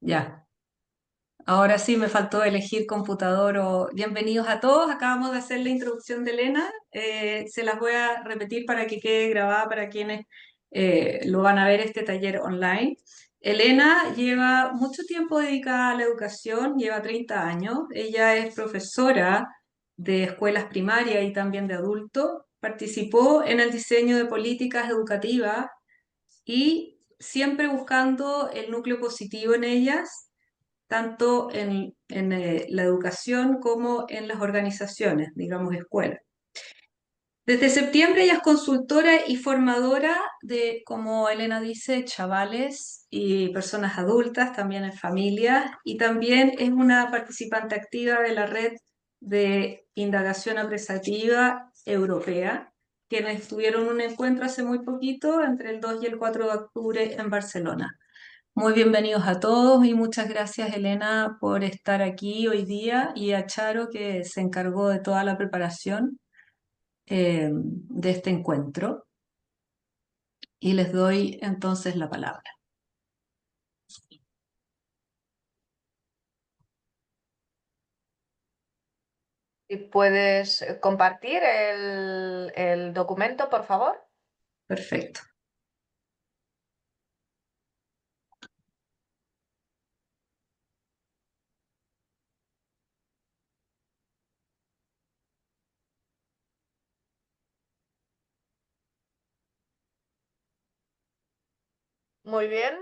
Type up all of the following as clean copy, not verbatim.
Ya, ahora sí me faltó elegir computador o bienvenidos a todos. Acabamos de hacer la introducción de Elena. Se las voy a repetir para que quede grabada para quienes lo van a ver este taller online. Elena lleva mucho tiempo dedicada a la educación, lleva 30 años. Ella es profesora de escuelas primarias y también de adultos. Participó en el diseño de políticas educativas y siempre buscando el núcleo positivo en ellas tanto en la educación como en las organizaciones, digamos, escuelas. Desde septiembre ella es consultora y formadora de, como Elena dice, chavales y personas adultas, también en familias, y también es una participante activa de la red de indagación apreciativa europea, quienes tuvieron un encuentro hace muy poquito, entre el 2 y el 4 de octubre en Barcelona. Muy bienvenidos a todos y muchas gracias, Elena, por estar aquí hoy día, y a Charo, que se encargó de toda la preparación de este encuentro. Y les doy entonces la palabra. ¿Y puedes compartir el documento, por favor? Perfecto. Muy bien.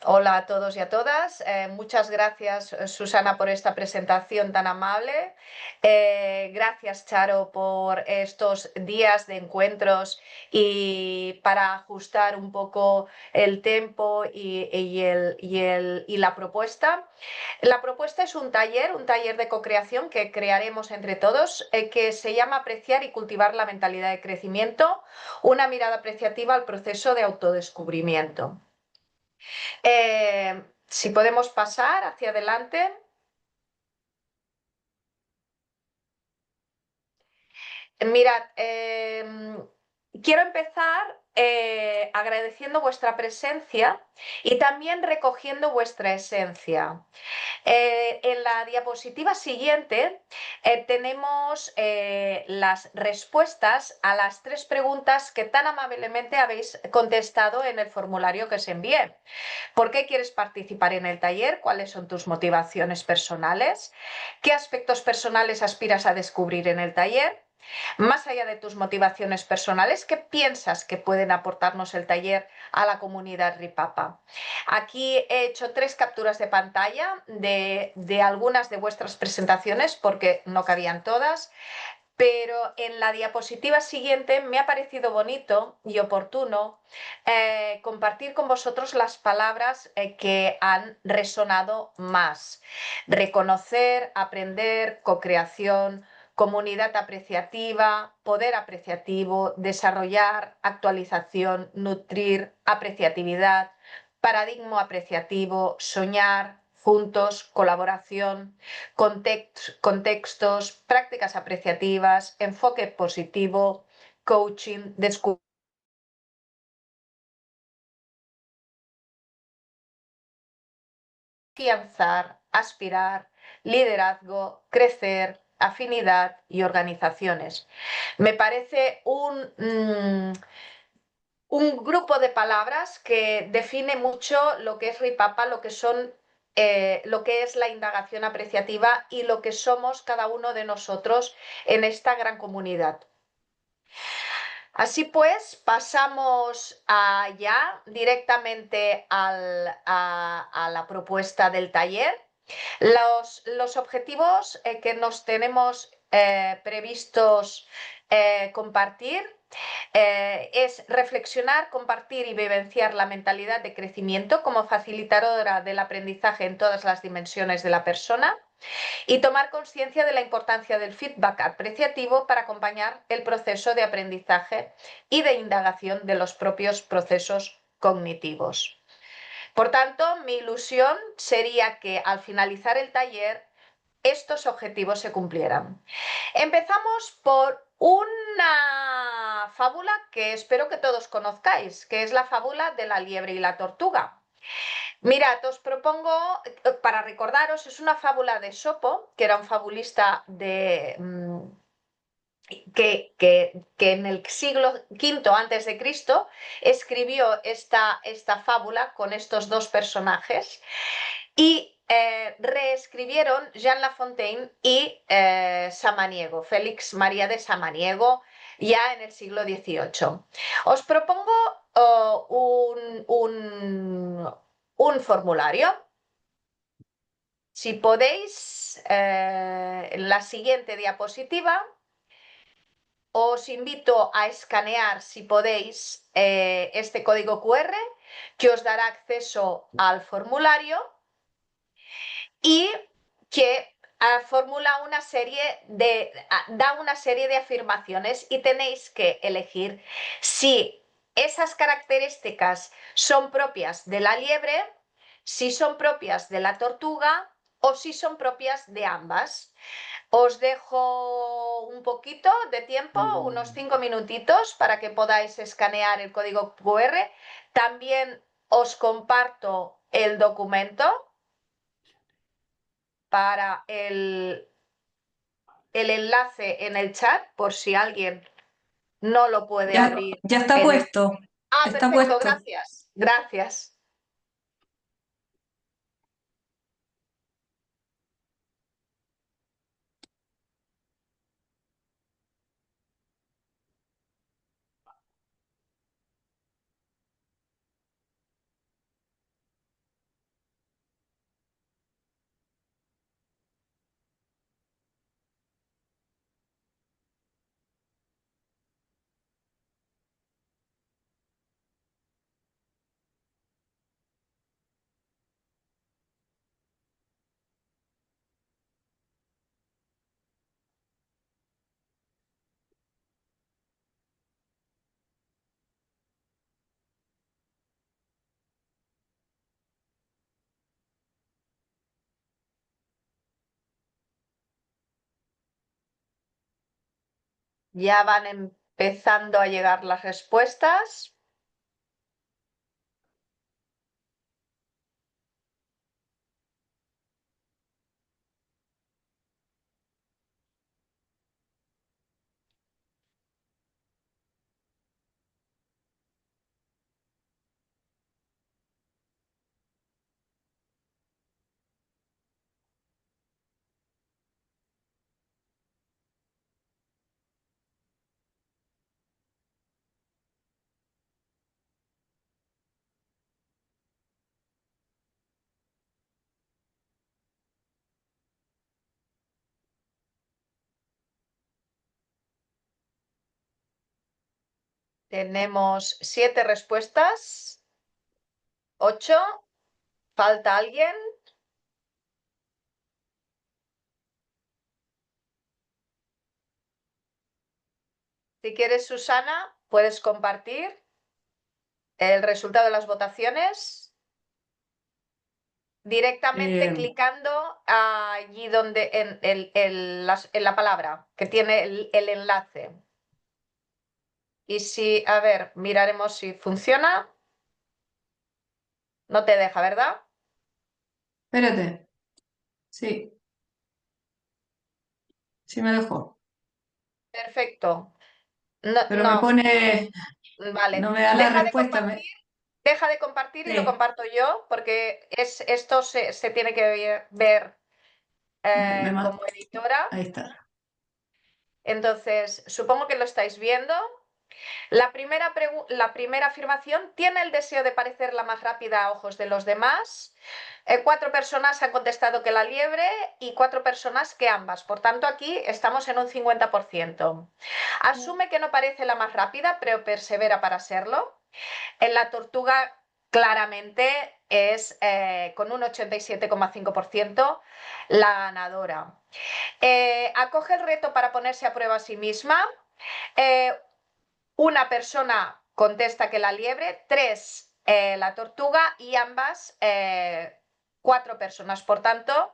Hola a todos y a todas. Muchas gracias, Susana, por esta presentación tan amable. Gracias, Charo, por estos días de encuentros y para ajustar un poco el tempo y la propuesta. La propuesta es un taller de co-creación que crearemos entre todos, que se llama Apreciar y cultivar la mentalidad de crecimiento, una mirada apreciativa al proceso de autodescubrimiento. Si podemos pasar hacia adelante. Mirad, quiero empezar agradeciendo vuestra presencia y también recogiendo vuestra esencia. En la diapositiva siguiente tenemos las respuestas a las 3 preguntas que tan amablemente habéis contestado en el formulario que os envié. ¿Por qué quieres participar en el taller? ¿Cuáles son tus motivaciones personales? ¿Qué aspectos personales aspiras a descubrir en el taller? Más allá de tus motivaciones personales, ¿qué piensas que pueden aportarnos el taller a la comunidad Ripapa? Aquí he hecho 3 capturas de pantalla de algunas de vuestras presentaciones porque no cabían todas, pero en la diapositiva siguiente me ha parecido bonito y oportuno compartir con vosotros las palabras que han resonado más. Reconocer, aprender, co-creación, comunidad apreciativa, poder apreciativo, desarrollar, actualización, nutrir, apreciatividad, paradigma apreciativo, soñar, juntos, colaboración, contextos, prácticas apreciativas, enfoque positivo, coaching, afianzar, aspirar, liderazgo, crecer, afinidad y organizaciones. Me parece un grupo de palabras que define mucho lo que es Ripapa, lo que son lo que es la indagación apreciativa y lo que somos cada uno de nosotros en esta gran comunidad. Así pues, pasamos ya directamente a la propuesta del taller. Los objetivos que nos tenemos previstos compartir es reflexionar, compartir y vivenciar la mentalidad de crecimiento como facilitadora del aprendizaje en todas las dimensiones de la persona y tomar conciencia de la importancia del feedback apreciativo para acompañar el proceso de aprendizaje y de indagación de los propios procesos cognitivos. Por tanto, mi ilusión sería que al finalizar el taller estos objetivos se cumplieran. Empezamos por una fábula que espero que todos conozcáis, que es la fábula de la liebre y la tortuga. Mirad, os propongo, para recordaros, es una fábula de Esopo, que era un fabulista que en el siglo V antes de Cristo escribió esta fábula con estos dos personajes y reescribieron Jean La Fontaine y Samaniego, Félix María de Samaniego, ya en el siglo XVIII. Os propongo un formulario. Si podéis, en la siguiente diapositiva, os invito a escanear, si podéis, este código QR que os dará acceso al formulario y que da una serie de afirmaciones y tenéis que elegir si esas características son propias de la liebre, si son propias de la tortuga o si son propias de ambas. Os dejo un poquito de tiempo, unos 5 minutitos, para que podáis escanear el código QR. También os comparto el documento para el enlace en el chat, por si alguien no lo puede Ya, abrir ya está en el... puesto, Ah, está perfecto, puesto. gracias. Gracias. Ya van empezando a llegar las respuestas. Tenemos 7 respuestas. 8. ¿Falta alguien? Si quieres, Susana, puedes compartir el resultado de las votaciones directamente Eh, clicando allí donde en la palabra que tiene el enlace. Y si, a ver, miraremos si funciona. No te deja, ¿verdad? espérate, sí, sí me dejó, Perfecto. No, pero me no, pone, vale. no me da la respuesta. Deja de compartir y lo Sí, comparto yo, porque esto se tiene que ver me como mata. editora. Ahí está. Entonces, supongo que lo estáis viendo. La primera afirmación: ¿tiene el deseo de parecer la más rápida a ojos de los demás? 4 personas han contestado que la liebre y 4 personas que ambas. Por tanto, aquí estamos en un 50%. Asume que no parece la más rápida, pero persevera para serlo. En la tortuga claramente es con un 87,5% la ganadora. Acoge el reto para ponerse a prueba a sí misma. Eh, una persona contesta que la liebre, 3 la tortuga y ambas 4 personas. Por tanto,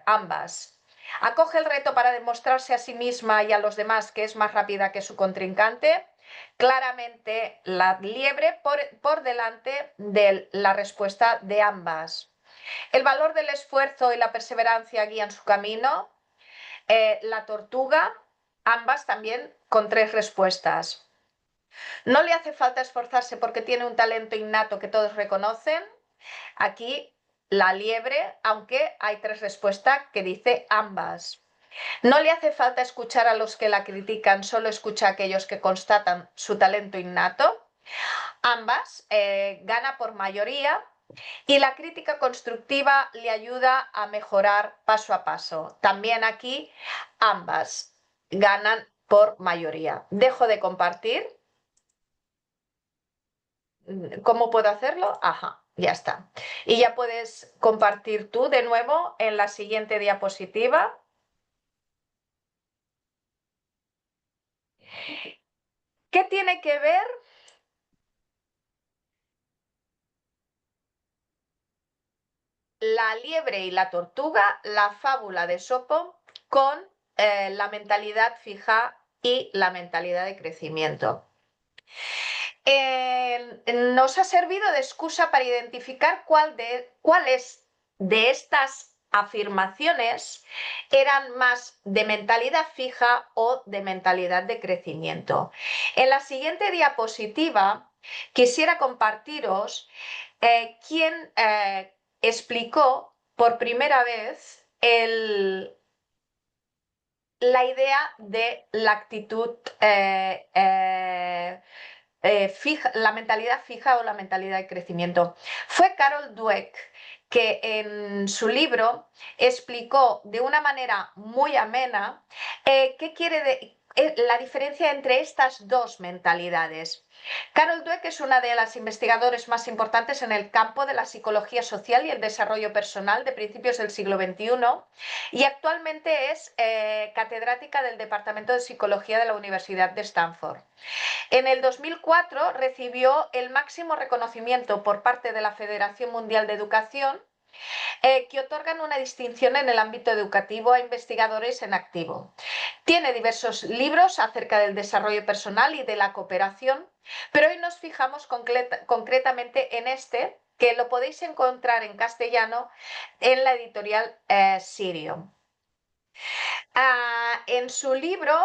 ambas. Acoge el reto para demostrarse a sí misma y a los demás que es más rápida que su contrincante. Claramente la liebre por delante de la respuesta de ambas. El valor del esfuerzo y la perseverancia guían su camino. La tortuga, ambas también con 3 respuestas. No le hace falta esforzarse porque tiene un talento innato que todos reconocen. Aquí la liebre, aunque hay 3 respuestas que dice ambas. No le hace falta escuchar a los que la critican, solo escucha a aquellos que constatan su talento innato. Ambas gana por mayoría y la crítica constructiva le ayuda a mejorar paso a paso. También aquí ambas ganan por mayoría. Dejo de compartir. ¿Cómo puedo hacerlo? Ajá, ya está. Y ya puedes compartir tú de nuevo en la siguiente diapositiva. ¿Qué tiene que ver la liebre y la tortuga, la fábula de Esopo, con la mentalidad fija y la mentalidad de crecimiento? Nos ha servido de excusa para identificar cuáles de estas afirmaciones eran más de mentalidad fija o de mentalidad de crecimiento. En la siguiente diapositiva quisiera compartiros quién explicó por primera vez la idea de la actitud la mentalidad fija o la mentalidad de crecimiento. Fue Carol Dweck que en su libro explicó de una manera muy amena qué quiere la diferencia entre estas dos mentalidades. Carol Dweck es una de las investigadoras más importantes en el campo de la psicología social y el desarrollo personal de principios del siglo XXI y actualmente es catedrática del Departamento de Psicología de la Universidad de Stanford. En el 2004 recibió el máximo reconocimiento por parte de la Federación Mundial de Educación, que otorgan una distinción en el ámbito educativo a investigadores en activo. Tiene diversos libros acerca del desarrollo personal y de la cooperación, pero hoy nos fijamos concretamente en este, que lo podéis encontrar en castellano en la editorial Sirio. En su libro,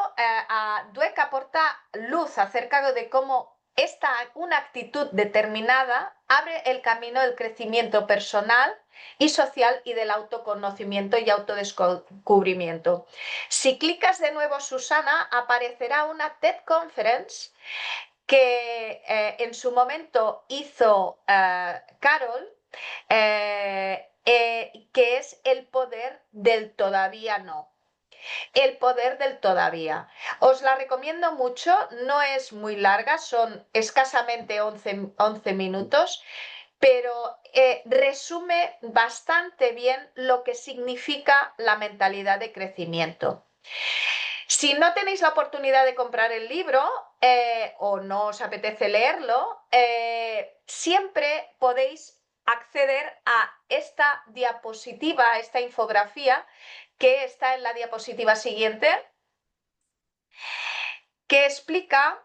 Dweck aporta luz acerca de cómo una actitud determinada abre el camino del crecimiento personal y social y del autoconocimiento y autodescubrimiento. Si clicas de nuevo, Susana, aparecerá una TED Conference que en su momento hizo Carol, que es el poder del todavía no. El poder del todavía. Os la recomiendo mucho, no es muy larga, son escasamente 11 minutos, pero resume bastante bien lo que significa la mentalidad de crecimiento. Si no tenéis la oportunidad de comprar el libro o no os apetece leerlo, siempre podéis acceder a esta diapositiva, a esta infografía que está en la diapositiva siguiente, que explica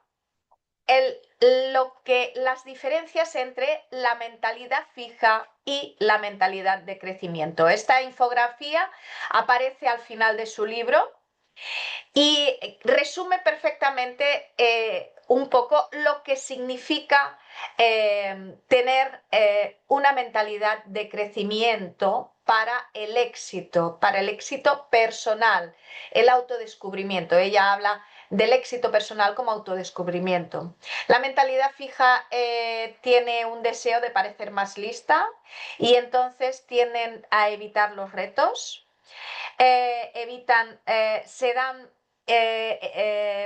las diferencias entre la mentalidad fija y la mentalidad de crecimiento. Esta infografía aparece al final de su libro y resume perfectamente un poco lo que significa tener una mentalidad de crecimiento para el éxito personal, el autodescubrimiento. Ella habla del éxito personal como autodescubrimiento. La mentalidad fija tiene un deseo de parecer más lista y entonces tienden a evitar los retos, se dan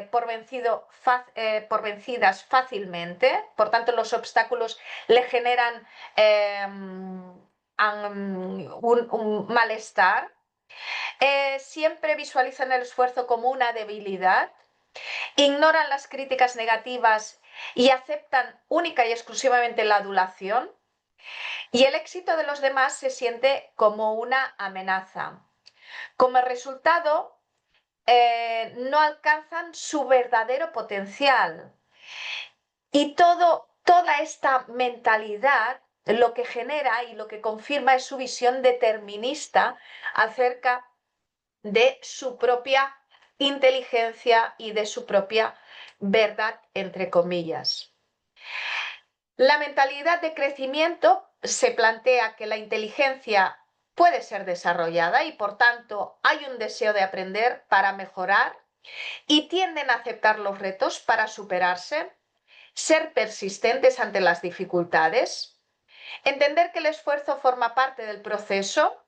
por vencidas fácilmente, por tanto los obstáculos le generan un malestar, siempre visualizan el esfuerzo como una debilidad, ignoran las críticas negativas y aceptan única y exclusivamente la adulación, y el éxito de los demás se siente como una amenaza. Como resultado, no alcanzan su verdadero potencial Y toda esta mentalidad lo que genera y lo que confirma es su visión determinista acerca de su propia inteligencia y de su propia verdad, entre comillas. La mentalidad de crecimiento se plantea que la inteligencia puede ser desarrollada y por tanto hay un deseo de aprender para mejorar y tienden a aceptar los retos para superarse, ser persistentes ante las dificultades, entender que el esfuerzo forma parte del proceso,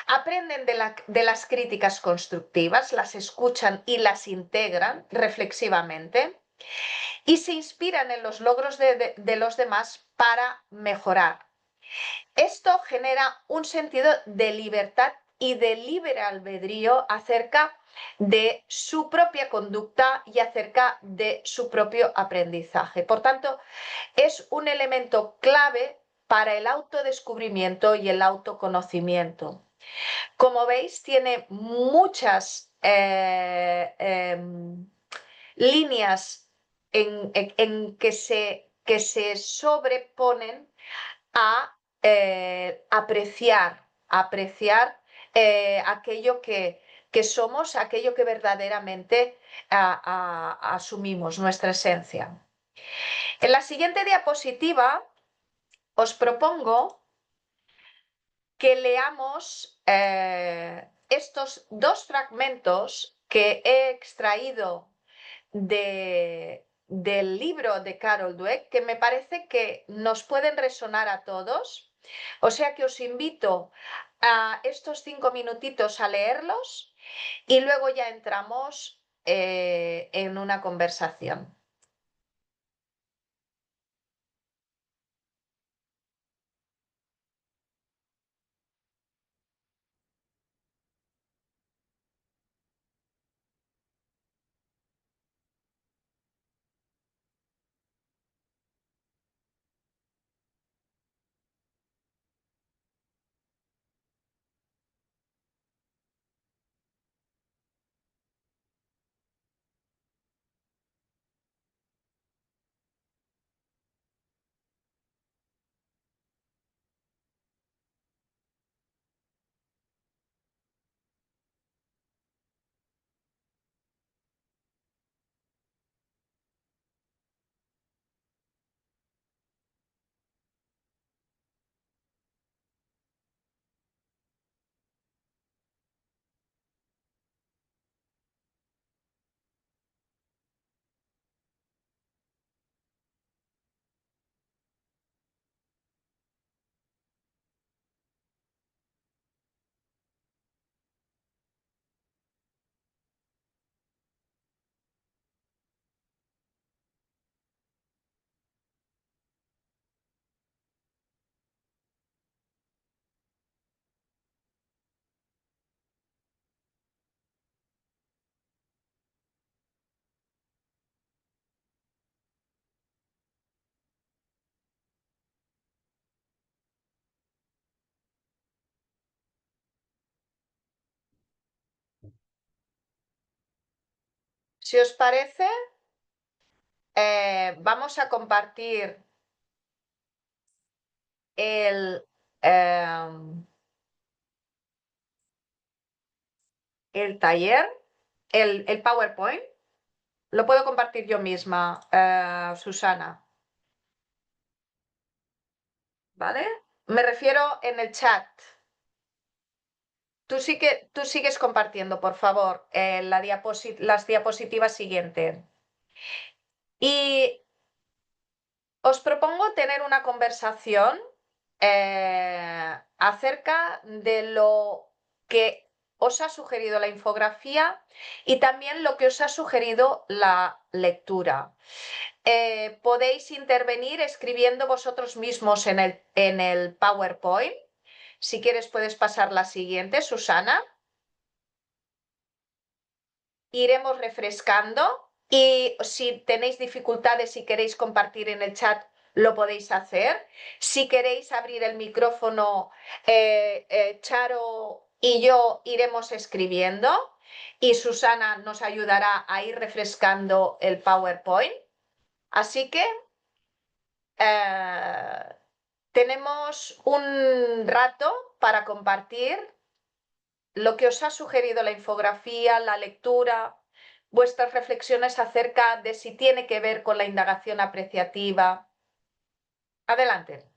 aprenden de las críticas constructivas, las escuchan y las integran reflexivamente y se inspiran en los logros de los demás para mejorar. Esto genera un sentido de libertad y de libre albedrío acerca de su propia conducta y acerca de su propio aprendizaje. Por tanto, es un elemento clave para el autodescubrimiento y el autoconocimiento. Como veis, tiene muchas líneas en que se sobreponen a apreciar aquello que somos, aquello que verdaderamente asumimos, nuestra esencia. En la siguiente diapositiva os propongo que leamos estos dos fragmentos que he extraído del libro de Carol Dweck, que me parece que nos pueden resonar a todos. O sea que os invito a estos 5 minutitos a leerlos y luego ya entramos en una conversación. Si os parece, vamos a compartir el, el taller, el PowerPoint. Lo puedo compartir yo misma, Susana. ¿Vale? Me refiero en el chat. Tú sigues compartiendo, por favor, las diapositivas siguientes. Y os propongo tener una conversación acerca de lo que os ha sugerido la infografía y también lo que os ha sugerido la lectura. Podéis intervenir escribiendo vosotros mismos en el PowerPoint. Si quieres puedes pasar la siguiente, Susana. Iremos refrescando y si tenéis dificultades y queréis compartir en el chat, lo podéis hacer. Si queréis abrir el micrófono, Charo y yo iremos escribiendo y Susana nos ayudará a ir refrescando el PowerPoint. Así que eh, tenemos un rato para compartir lo que os ha sugerido la infografía, la lectura, vuestras reflexiones acerca de si tiene que ver con la indagación apreciativa. Adelante.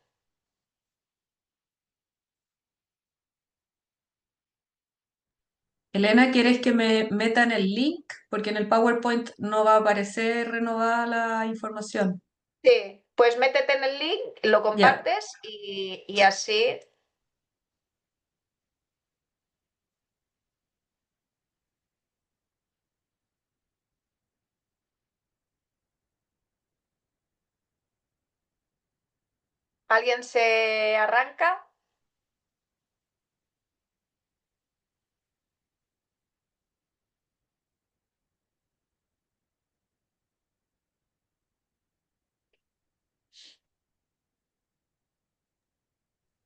Elena, ¿quieres que me meta en el link? Porque en el PowerPoint no va a aparecer renovada la información. Sí, pues métete en el link, lo Ya. compartes y así alguien se arranca.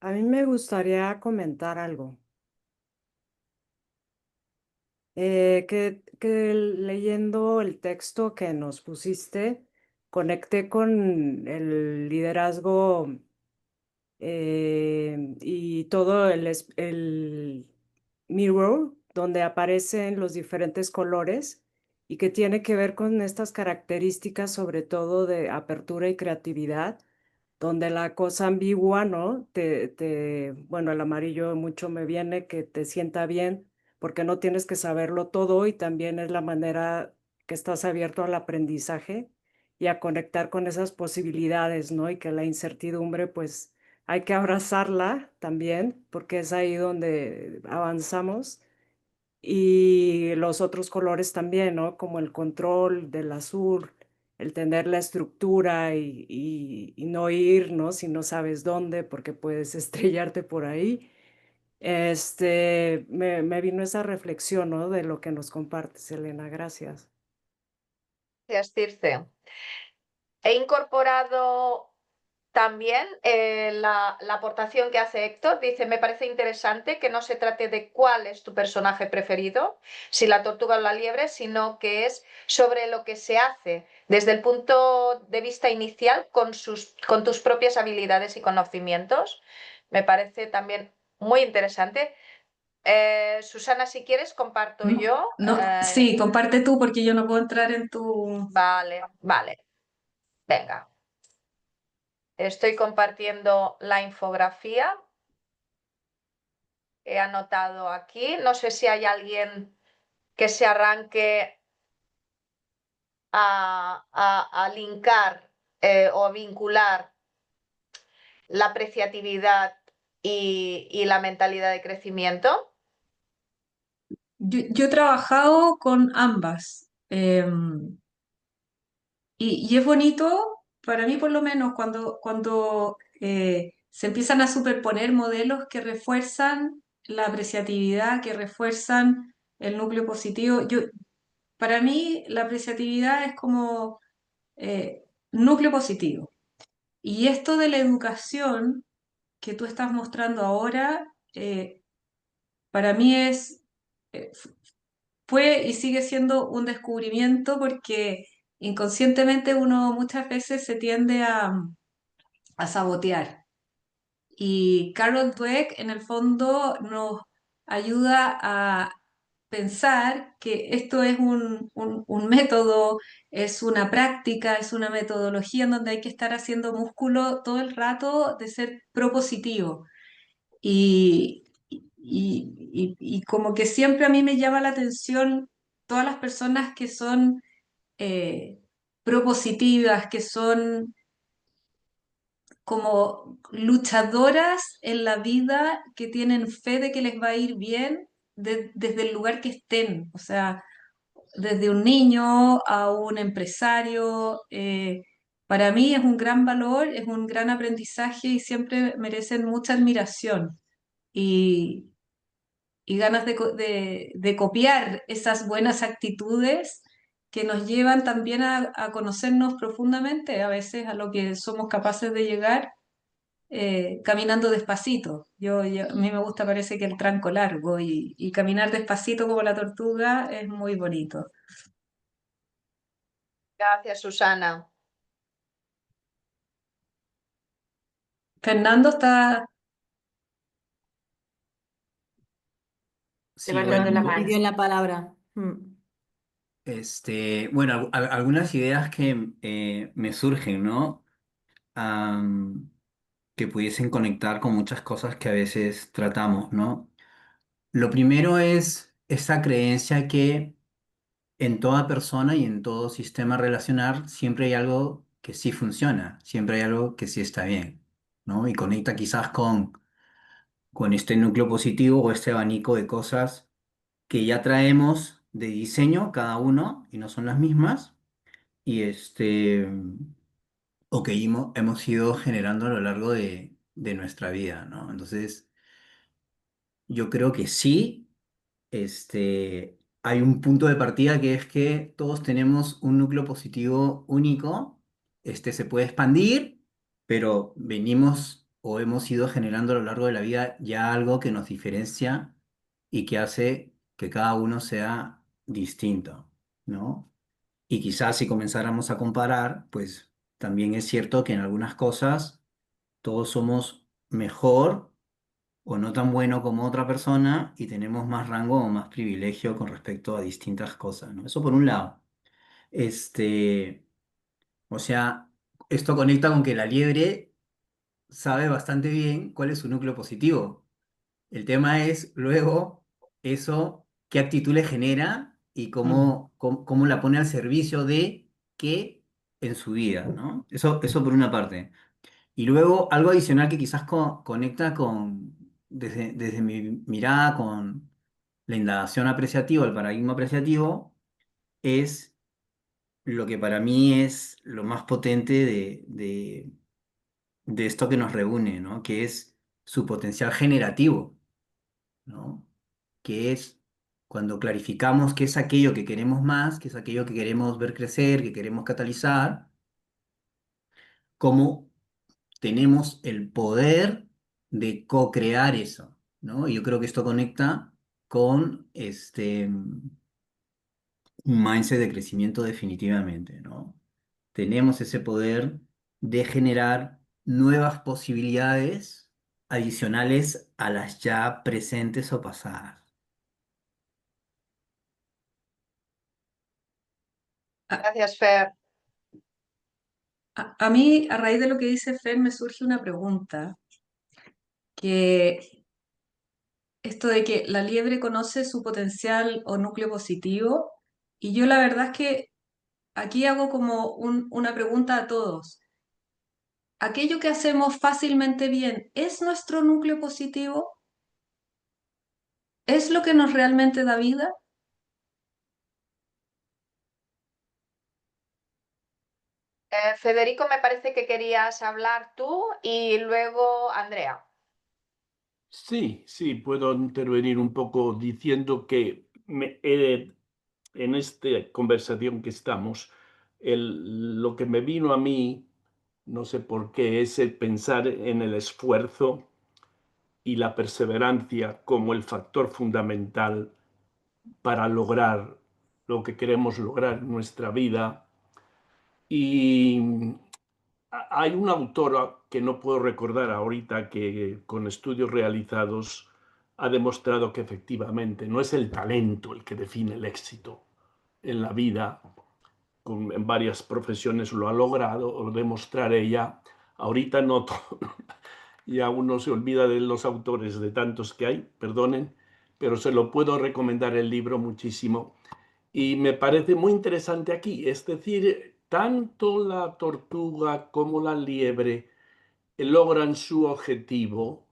A mí me gustaría comentar algo. Que leyendo el texto que nos pusiste, conecté con el liderazgo y todo el mirror, donde aparecen los diferentes colores y que tiene que ver con estas características, sobre todo de apertura y creatividad donde la cosa ambigua, ¿no? Bueno, el amarillo mucho me viene que te sienta bien, porque no tienes que saberlo todo y también es la manera que estás abierto al aprendizaje y a conectar con esas posibilidades, ¿no? Y que la incertidumbre, pues, hay que abrazarla también, porque es ahí donde avanzamos y los otros colores también, ¿no? Como el control del azul, el tener la estructura y no ir, ¿no? Si no sabes dónde, porque puedes estrellarte por ahí. Me vino esa reflexión, ¿no? De lo que nos compartes, Elena. Gracias. Gracias, Circe. He incorporado también la aportación que hace Héctor. Dice, me parece interesante que no se trate de cuál es tu personaje preferido, si la tortuga o la liebre, sino que es sobre lo que se hace desde el punto de vista inicial con tus propias habilidades y conocimientos. Me parece también muy interesante. Susana, si quieres, comparto No, yo. no, sí, comparte tú porque yo no puedo entrar en tu... Vale, vale, venga. Estoy compartiendo la infografía. He anotado aquí. No sé si hay alguien que se arranque a linkar o a vincular la apreciatividad y la mentalidad de crecimiento. Yo he trabajado con ambas. Y es bonito, para mí por lo menos, cuando se empiezan a superponer modelos que refuerzan la apreciatividad, que refuerzan el núcleo positivo. Para mí la apreciatividad es como núcleo positivo. Y esto de la educación que tú estás mostrando ahora, para mí eh, fue y sigue siendo un descubrimiento porque inconscientemente uno muchas veces se tiende a sabotear. Y Carol Dweck en el fondo nos ayuda a pensar que esto es un método, es una práctica, es una metodología en donde hay que estar haciendo músculo todo el rato de ser propositivo. Y como que siempre a mí me llama la atención todas las personas que son propositivas, que son como luchadoras en la vida, que tienen fe de que les va a ir bien desde el lugar que estén, o sea, desde un niño a un empresario. Para mí es un gran valor, es un gran aprendizaje y siempre merecen mucha admiración y, y ganas de copiar esas buenas actitudes que nos llevan también a conocernos profundamente, a veces a lo que somos capaces de llegar caminando despacito. A mí me gusta, parece que el tranco largo y caminar despacito como la tortuga es muy bonito. Gracias, Susana. Fernando está... Se Sí, va bueno, quedando la yo, mano. Pidió la palabra. bueno, algunas ideas que me surgen, ¿no? Que pudiesen conectar con muchas cosas que a veces tratamos, ¿no? Lo primero es esa creencia que en toda persona y en todo sistema relacional siempre hay algo que sí funciona, siempre hay algo que sí está bien, ¿no? Y conecta quizás con este núcleo positivo o este abanico de cosas que ya traemos de diseño cada uno y no son las mismas y o que hemos ido generando a lo largo de nuestra vida, ¿no? Entonces, yo creo que sí, hay un punto de partida que es que todos tenemos un núcleo positivo único, se puede expandir, pero venimos o hemos ido generando a lo largo de la vida ya algo que nos diferencia y que hace que cada uno sea distinto, ¿no? Y quizás si comenzáramos a comparar, pues también es cierto que en algunas cosas todos somos mejor o no tan bueno como otra persona y tenemos más rango o más privilegio con respecto a distintas cosas, ¿no? Eso por un lado. Este, o sea, esto conecta con que la liebre sabe bastante bien cuál es su núcleo positivo. El tema es luego eso, qué actitud le genera y cómo la pone al servicio de qué en su vida, ¿no? Eso por una parte. Y luego algo adicional que quizás conecta desde mi mirada con la indagación apreciativa, el paradigma apreciativo, es lo que para mí es lo más potente de esto que nos reúne, ¿no? Que es su potencial generativo, ¿no? Que es cuando clarificamos qué es aquello que queremos más, qué es aquello que queremos ver crecer, que queremos catalizar, cómo tenemos el poder de co-crear eso, ¿no? Y yo creo que esto conecta con un mindset de crecimiento definitivamente, ¿no? Tenemos ese poder de generar nuevas posibilidades adicionales a las ya presentes o pasadas. A, Gracias, Fer. a mí, a raíz de lo que dice Fer, me surge una pregunta, que esto de que la liebre conoce su potencial o núcleo positivo, y yo la verdad es que aquí hago como una pregunta a todos. ¿Aquello que hacemos fácilmente bien es nuestro núcleo positivo? ¿Es lo que nos realmente da vida? Federico, me parece que querías hablar tú y luego Andrea. Sí, sí, puedo intervenir un poco diciendo que en esta conversación que estamos, lo que me vino a mí, no sé por qué, es el pensar en el esfuerzo y la perseverancia como el factor fundamental para lograr lo que queremos lograr en nuestra vida. Y hay una autora que no puedo recordar ahorita que con estudios realizados ha demostrado que efectivamente no es el talento el que define el éxito en la vida. En varias profesiones lo ha logrado demostrar ella. Ahorita no, ya uno se olvida de los autores de tantos que hay, perdonen, pero se lo puedo recomendar el libro muchísimo. Y me parece muy interesante aquí, es decir, tanto la tortuga como la liebre logran su objetivo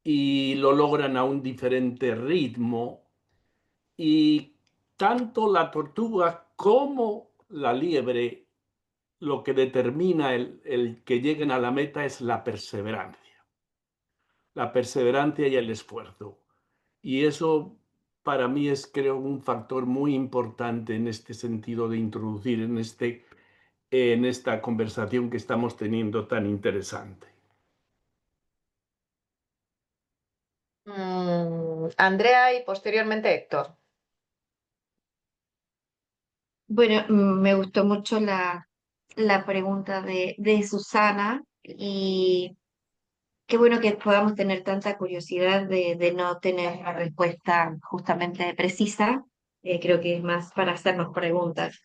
y lo logran a un diferente ritmo y tanto la tortuga como la liebre lo que determina el que lleguen a la meta es la perseverancia y el esfuerzo. Y eso para mí es, creo, un factor muy importante en este sentido de introducir en esta conversación que estamos teniendo tan interesante. Andrea y posteriormente Héctor. Bueno, me gustó mucho la pregunta de Susana y qué bueno que podamos tener tanta curiosidad de no tener una respuesta justamente precisa. Creo que es más para hacernos preguntas.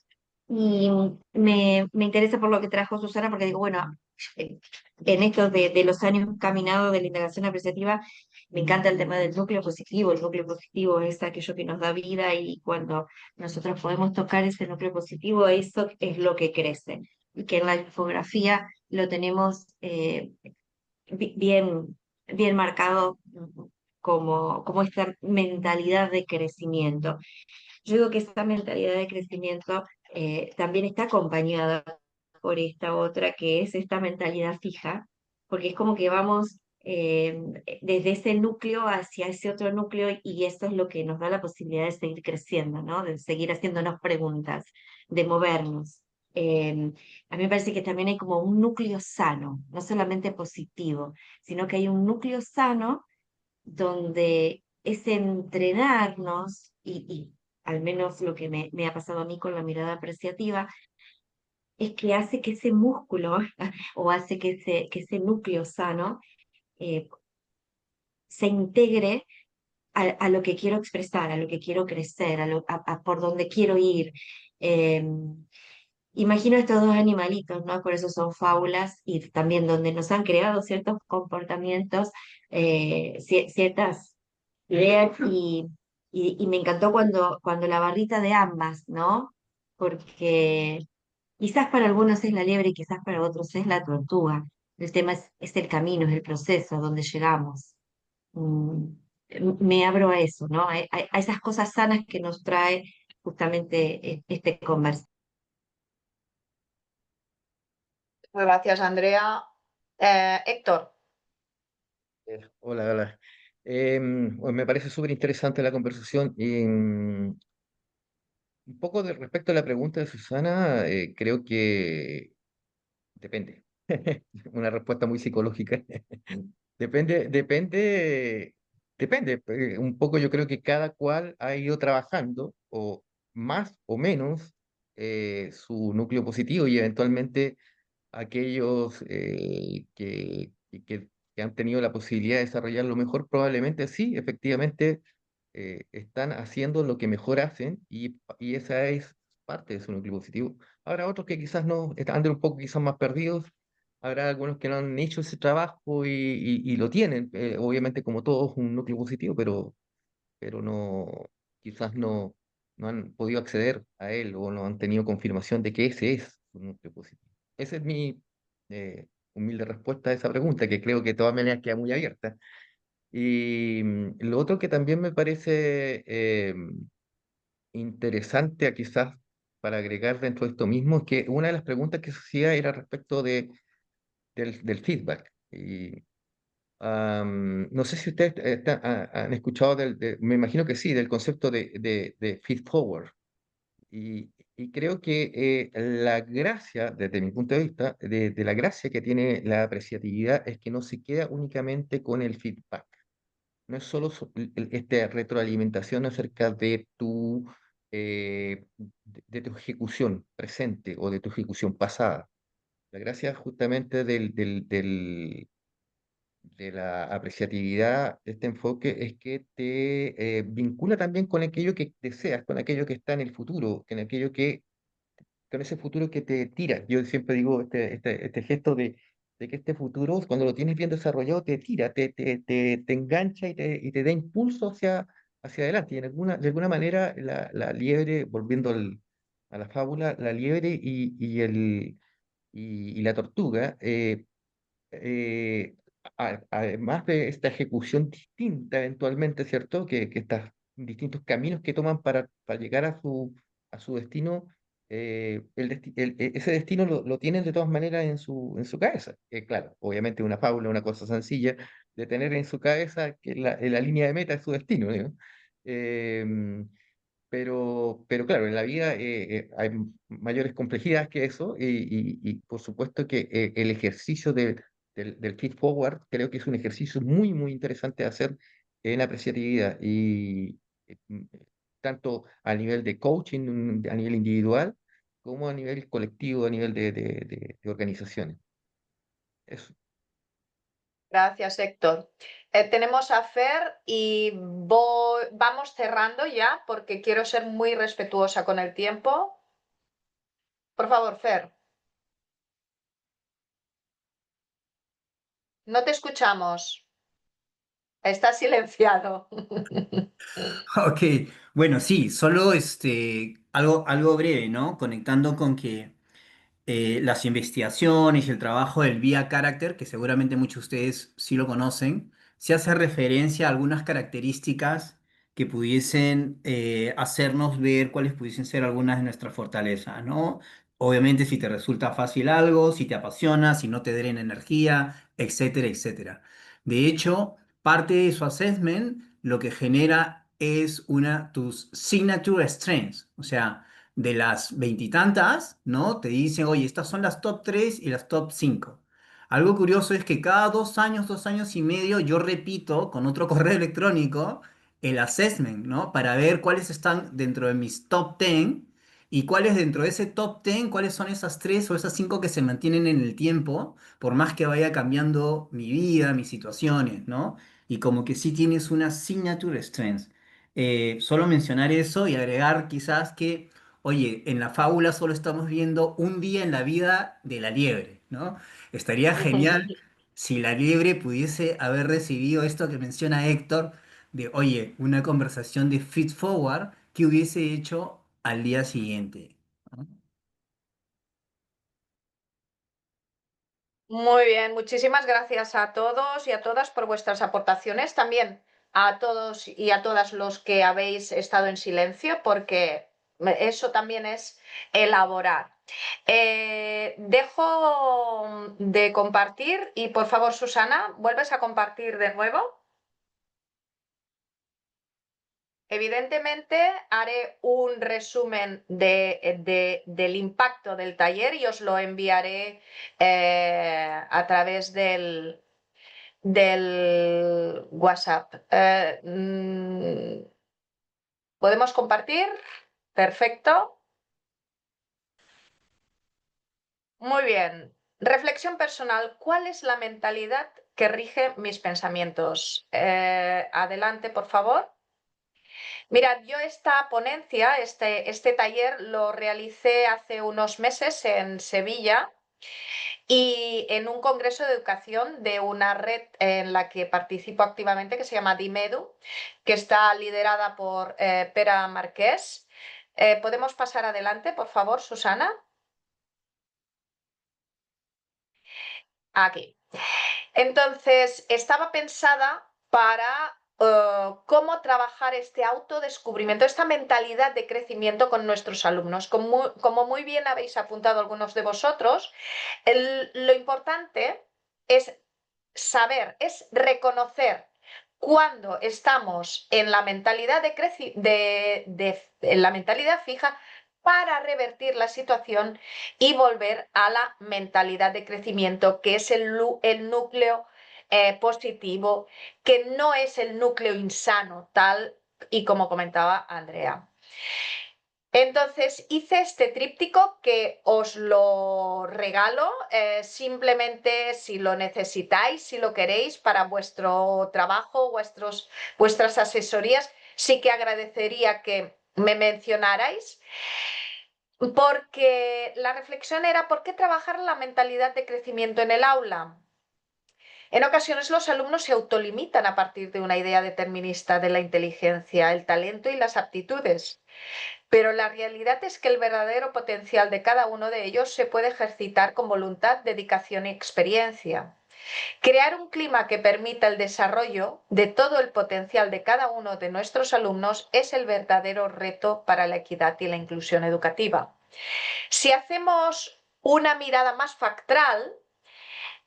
Y me interesa por lo que trajo Susana, porque digo, bueno, eh, en estos de los años caminados de la indagación apreciativa, me encanta el tema del núcleo positivo. El núcleo positivo es aquello que nos da vida y cuando nosotros podemos tocar ese núcleo positivo, eso es lo que crece. Y que en la infografía lo tenemos bien, bien marcado como esta mentalidad de crecimiento. Yo digo que esta mentalidad de crecimiento también está acompañada por esta otra, que es esta mentalidad fija, porque es como que vamos desde ese núcleo hacia ese otro núcleo y eso es lo que nos da la posibilidad de seguir creciendo, ¿no? De seguir haciéndonos preguntas, de movernos. A mí me parece que también hay como un núcleo sano, no solamente positivo, sino que hay un núcleo sano donde es entrenarnos, y al menos lo que me ha pasado a mí con la mirada apreciativa, es que hace que ese músculo o hace que ese núcleo sano eh, se integre a lo que quiero expresar, a lo que quiero crecer, a por donde quiero ir. Eh, Imagino estos dos animalitos, ¿no? Por eso son fábulas y también donde nos han creado ciertos comportamientos, ciertas ideas y me encantó cuando la barrita de ambas, ¿no? Porque quizás para algunos es la liebre y quizás para otros es la tortuga. El tema es el camino, es el proceso a donde llegamos. Mm, Me abro a eso, ¿no? A esas cosas sanas que nos trae justamente este conversa. Muy gracias, Andrea. Héctor. Hola, hola. Bueno, me parece súper interesante la conversación. Y, un poco respecto a la pregunta de Susana, creo que depende. Una respuesta muy psicológica. Depende. Un poco yo creo que cada cual ha ido trabajando, o más o menos, su núcleo positivo y eventualmente aquellos que han tenido la posibilidad de desarrollarlo mejor, probablemente sí, efectivamente, están haciendo lo que mejor hacen y esa es parte de su núcleo positivo. Habrá otros que quizás no, andan un poco quizás más perdidos, habrá algunos que no han hecho ese trabajo y lo tienen, obviamente como todos un núcleo positivo, pero no, quizás no han podido acceder a él o no han tenido confirmación de que ese es su núcleo positivo. Esa es mi humilde respuesta a esa pregunta, que creo que de todas maneras queda muy abierta. Y lo otro que también me parece interesante, quizás para agregar dentro de esto mismo, es que una de las preguntas que se hacía era respecto del feedback. Y no sé si ustedes han escuchado me imagino que sí, del concepto de feed forward. Y creo que la gracia, desde mi punto de vista, de la gracia que tiene la apreciatividad es que no se queda únicamente con el feedback. No es solo esta retroalimentación acerca de tu ejecución presente o de tu ejecución pasada. La gracia justamente de la apreciatividad, de este enfoque, es que te vincula también con aquello que deseas, con aquello que está en el futuro, con ese futuro que te tira. Yo siempre digo este gesto de que este futuro, cuando lo tienes bien desarrollado, te tira, te engancha y te da impulso hacia adelante. Y de alguna manera la liebre, volviendo a la fábula, la liebre y la tortuga, eh, además de esta ejecución distinta eventualmente, ¿cierto? Que estas distintos caminos que toman para llegar a su destino, ese destino lo tienen de todas maneras en su cabeza. Claro, obviamente una fábula, una cosa sencilla de tener en su cabeza que la línea de meta es su destino, ¿no? Em, pero claro, en la vida hay mayores complejidades que eso y por supuesto que el ejercicio del feed forward creo que es un ejercicio muy, muy interesante de hacer en apreciatividad y tanto a nivel de coaching, a nivel individual, como a nivel colectivo, a nivel de organizaciones. Eso. Gracias, Héctor. Tenemos a Fer y vamos cerrando ya porque quiero ser muy respetuosa con el tiempo. Por favor, Fer. No te escuchamos. Estás silenciado. Ok, bueno, sí, solo algo breve, ¿no? Conectando con que las investigaciones y el trabajo del vía Character, que seguramente muchos de ustedes sí lo conocen, se hace referencia a algunas características que pudiesen hacernos ver cuáles pudiesen ser algunas de nuestras fortalezas, ¿no? Obviamente si te resulta fácil algo, si te apasiona, si no te drena energía, etcétera, etcétera. De hecho, parte de su assessment lo que genera es tus signature strengths, o sea, de las veintitantas, ¿no? Te dicen, oye, estas son las top 3 y las top 5. Algo curioso es que cada 2 años y medio, yo repito con otro correo electrónico el assessment, ¿no? Para ver cuáles están dentro de mis top 10 y cuáles dentro de ese top 10, cuáles son esas 3 o esas 5 que se mantienen en el tiempo, por más que vaya cambiando mi vida, mis situaciones, ¿no? Y como que sí tienes una signature strength. Solo mencionar eso y agregar quizás que oye, en la fábula solo estamos viendo un día en la vida de la liebre, ¿no? Estaría genial si la liebre pudiese haber recibido esto que menciona Héctor, de, oye, una conversación de feed forward que hubiese hecho al día siguiente, ¿no? Muy bien, muchísimas gracias a todos y a todas por vuestras aportaciones. También a todos y a todas los que habéis estado en silencio, porque eso también es elaborar. Dejo de compartir y por favor, Susana, ¿vuelves a compartir de nuevo? Evidentemente, haré un resumen del impacto del taller y os lo enviaré a través del WhatsApp. ¿Podemos compartir? Perfecto. Muy bien. Reflexión personal. ¿Cuál es la mentalidad que rige mis pensamientos? Adelante, por favor. Mirad, yo esta ponencia, este taller, lo realicé hace unos meses en Sevilla y en un congreso de educación de una red en la que participo activamente que se llama Dimedu, que está liderada por Pera Marqués. ¿Podemos pasar adelante, por favor, Susana? Aquí. Entonces, estaba pensada para cómo trabajar este autodescubrimiento, esta mentalidad de crecimiento con nuestros alumnos. Como muy bien habéis apuntado algunos de vosotros, lo importante es saber, es reconocer cuando estamos en la mentalidad en la mentalidad fija para revertir la situación y volver a la mentalidad de crecimiento, que es el núcleo positivo, que no es el núcleo insano, tal y como comentaba Andrea. Entonces hice este tríptico que os lo regalo, simplemente si lo necesitáis, si lo queréis para vuestro trabajo, vuestras asesorías, sí que agradecería que me mencionarais, porque la reflexión era ¿por qué trabajar la mentalidad de crecimiento en el aula? En ocasiones los alumnos se autolimitan a partir de una idea determinista de la inteligencia, el talento y las aptitudes. Pero la realidad es que el verdadero potencial de cada uno de ellos se puede ejercitar con voluntad, dedicación y experiencia. Crear un clima que permita el desarrollo de todo el potencial de cada uno de nuestros alumnos es el verdadero reto para la equidad y la inclusión educativa. Si hacemos una mirada más factual,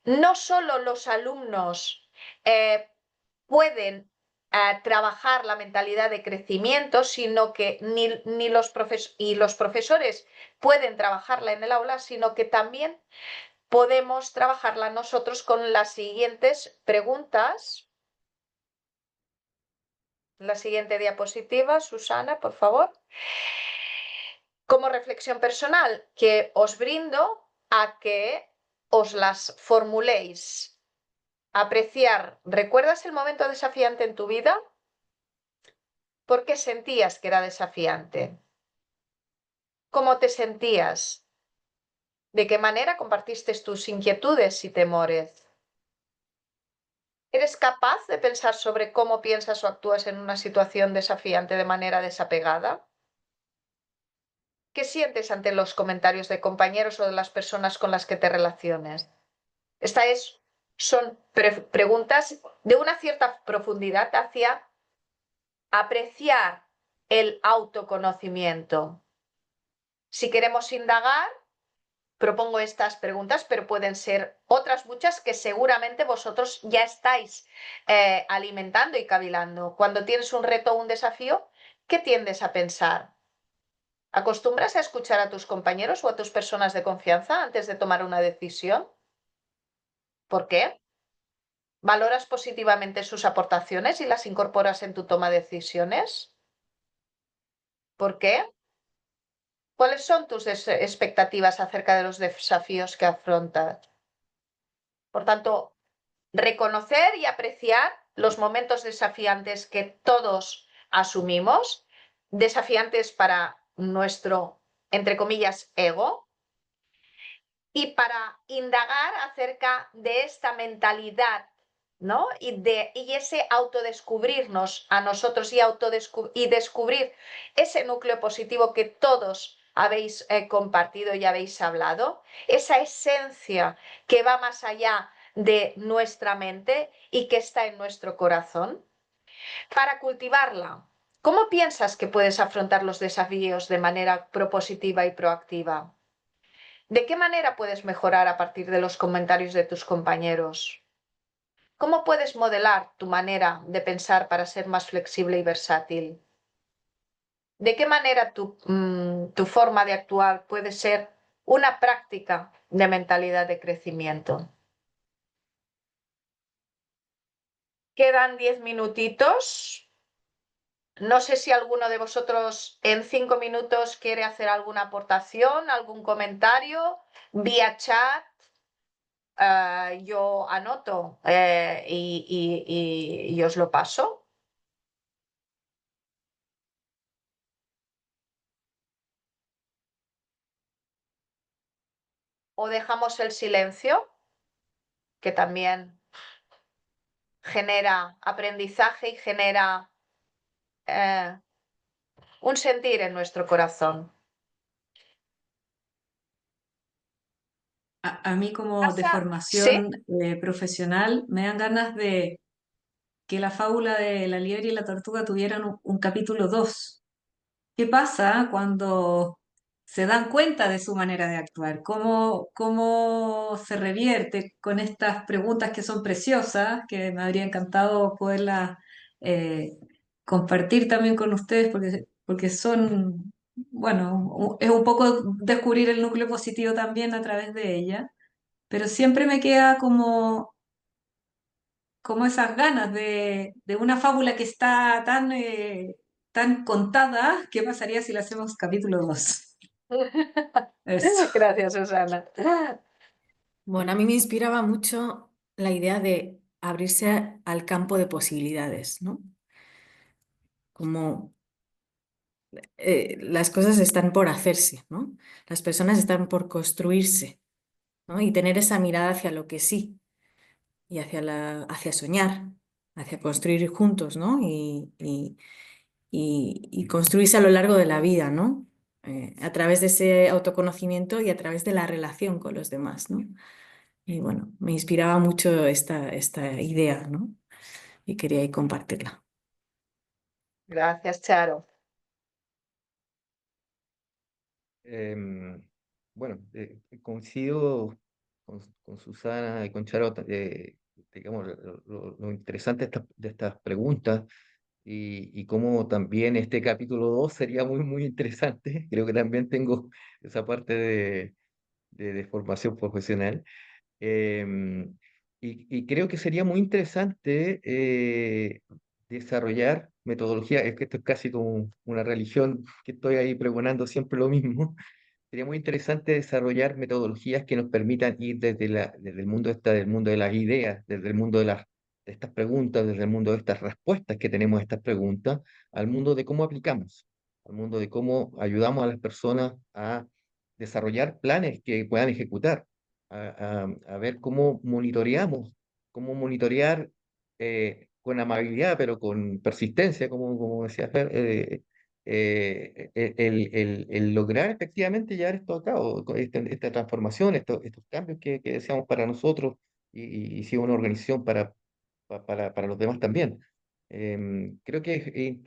no solo los alumnos pueden trabajar la mentalidad de crecimiento, sino que ni los profesores pueden trabajarla en el aula, sino que también podemos trabajarla nosotros con las siguientes preguntas. La siguiente diapositiva, Susana, por favor. Como reflexión personal que os brindo a que os las formuléis. Apreciar. ¿Recuerdas el momento desafiante en tu vida? ¿Por qué sentías que era desafiante? ¿Cómo te sentías? ¿De qué manera compartiste tus inquietudes y temores? ¿Eres capaz de pensar sobre cómo piensas o actúas en una situación desafiante de manera desapegada? ¿Qué sientes ante los comentarios de compañeros o de las personas con las que te relaciones? Son preguntas de una cierta profundidad hacia apreciar el autoconocimiento. Si queremos indagar, propongo estas preguntas, pero pueden ser otras muchas que seguramente vosotros ya estáis alimentando y cavilando. Cuando tienes un reto o un desafío, ¿qué tiendes a pensar? ¿Acostumbras a escuchar a tus compañeros o a tus personas de confianza antes de tomar una decisión? ¿Por qué? ¿Valoras positivamente sus aportaciones y las incorporas en tu toma de decisiones? ¿Por qué? ¿Cuáles son tus expectativas acerca de los desafíos que afrontas? Por tanto, reconocer y apreciar los momentos desafiantes que todos asumimos, desafiantes para nuestro, entre comillas, ego, y para indagar acerca de esta mentalidad, ¿no? Y ese autodescubrirnos a nosotros y descubrir ese núcleo positivo que todos habéis compartido y habéis hablado, esa esencia que va más allá de nuestra mente y que está en nuestro corazón, para cultivarla. ¿Cómo piensas que puedes afrontar los desafíos de manera propositiva y proactiva? ¿De qué manera puedes mejorar a partir de los comentarios de tus compañeros? ¿Cómo puedes modelar tu manera de pensar para ser más flexible y versátil? ¿De qué manera tu forma de actuar puede ser una práctica de mentalidad de crecimiento? Quedan 10 minutitos. No sé si alguno de vosotros en 5 minutos quiere hacer alguna aportación, algún comentario vía chat. Yo anoto y os lo paso. O dejamos el silencio, que también genera aprendizaje y genera un sentir en nuestro corazón. A mí como de ¿Sí? formación profesional me dan ganas de que la fábula de la liebre y la tortuga tuvieran un capítulo 2. ¿Qué pasa cuando se dan cuenta de su manera de actuar? ¿Cómo se revierte con estas preguntas que son preciosas, que me habría encantado poderlas eh, compartir también con ustedes, porque son, bueno, es un poco descubrir el núcleo positivo también a través de ella, pero siempre me queda como esas ganas de una fábula que está tan contada. ¿Qué pasaría si le hacemos capítulo 2? Eso. Gracias, Susana. Bueno, a mí me inspiraba mucho la idea de abrirse al campo de posibilidades, ¿no? Como las cosas están por hacerse, ¿no? Las personas están por construirse, ¿no? Y tener esa mirada hacia lo que sí y hacia soñar, hacia construir juntos, ¿no? Y construirse a lo largo de la vida, ¿no? A través de ese autoconocimiento y a través de la relación con los demás, ¿no? Y bueno, me inspiraba mucho esta idea, ¿no? Y quería ahí compartirla. Gracias, Charo. Em, bueno, coincido con Susana y con Charo, digamos, lo interesante de estas preguntas y cómo también este capítulo 2 sería muy, muy interesante. Creo que también tengo esa parte de formación profesional. Em, y creo que sería muy interesante desarrollar metodología, es que esto es casi como una religión, que estoy ahí pregonando siempre lo mismo, sería muy interesante desarrollar metodologías que nos permitan ir desde el mundo del mundo de las ideas, desde el mundo de estas preguntas, desde el mundo de estas respuestas que tenemos a estas preguntas, al mundo de cómo aplicamos, al mundo de cómo ayudamos a las personas a desarrollar planes que puedan ejecutar, a ver cómo monitorear con amabilidad, pero con persistencia, como decía Fer, el lograr efectivamente llevar esto a cabo, con esta transformación, estos cambios que deseamos para nosotros y si una organización para los demás también. Creo que